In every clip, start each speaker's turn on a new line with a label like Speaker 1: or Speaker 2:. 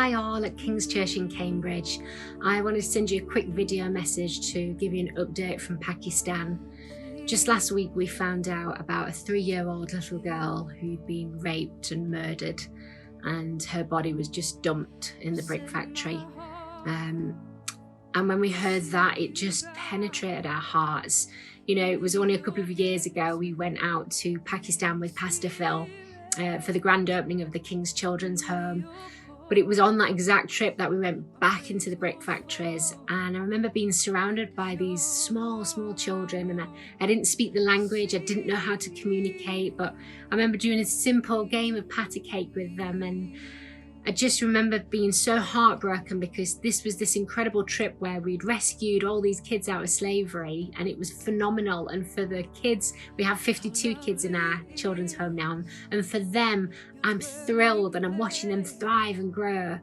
Speaker 1: Hi all at King's Church in Cambridge. I wanted to send you a quick video message to give you an update from Pakistan. Just last week we found out about a 3-year-old little girl who'd been raped and murdered, and her body was just dumped in the brick factory. And when we heard that, it just penetrated our hearts. You know, it was only a couple of years ago we went out to Pakistan with Pastor Phil for the grand opening of the King's Children's Home. But it was on that exact trip that we went back into the brick factories, and I remember being surrounded by these small children, and I didn't speak the language, I didn't know how to communicate, but I remember doing a simple game of patty cake with them, and I just remember being so heartbroken because this was this incredible trip where we'd rescued all these kids out of slavery, and it was phenomenal. And for the kids, we have 52 kids in our children's home now, and for them, I'm thrilled and I'm watching them thrive and grow.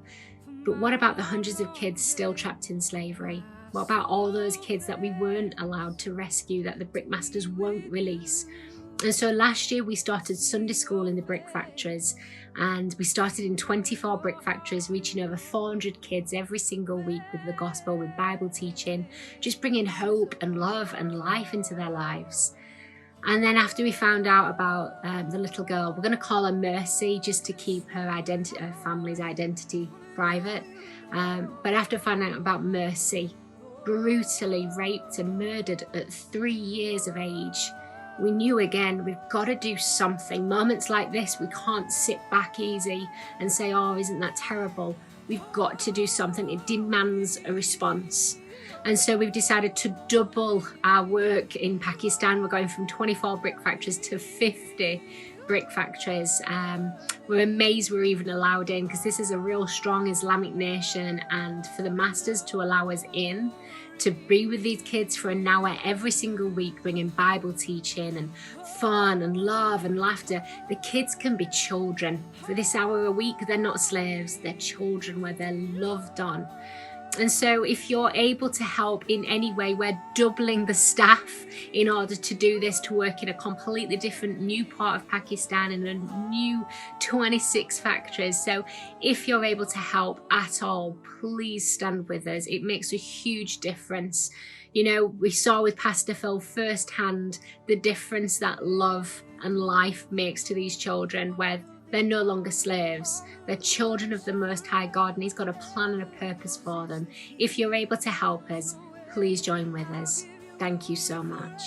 Speaker 1: But what about the hundreds of kids still trapped in slavery? What about all those kids that we weren't allowed to rescue, that the brickmasters won't release? And so last year we started Sunday school in the brick factories, and we started in 24 brick factories, reaching over 400 kids every single week with the gospel, with Bible teaching, just bringing hope and love and life into their lives. And then after we found out about the little girl, we're going to call her Mercy just to keep her family's identity private. But after finding out about Mercy, brutally raped and murdered at 3 years of age, we knew again, we've got to do something. Moments like this, we can't sit back easy and say, oh, isn't that terrible? We've got to do something. It demands a response. And so we've decided to double our work in Pakistan. We're going from 24 brick factories to 50 brick factories. We're amazed we're even allowed in, because this is a real strong Islamic nation, and for the masters to allow us in to be with these kids for an hour every single week, bringing Bible teaching and fun and love and laughter. The kids can be children. For this hour a week, they're not slaves, they're children where they're loved on. And so if you're able to help in any way, we're doubling the staff in order to do this, to work in a completely different new part of Pakistan in a new 26 factories. So if you're able to help at all, please stand with us. It makes a huge difference. You know, we saw with Pastor Phil firsthand the difference that love and life makes to these children, where they're no longer slaves. They're children of the Most High God, and He's got a plan and a purpose for them. If you're able to help us, please join with us. Thank you so much.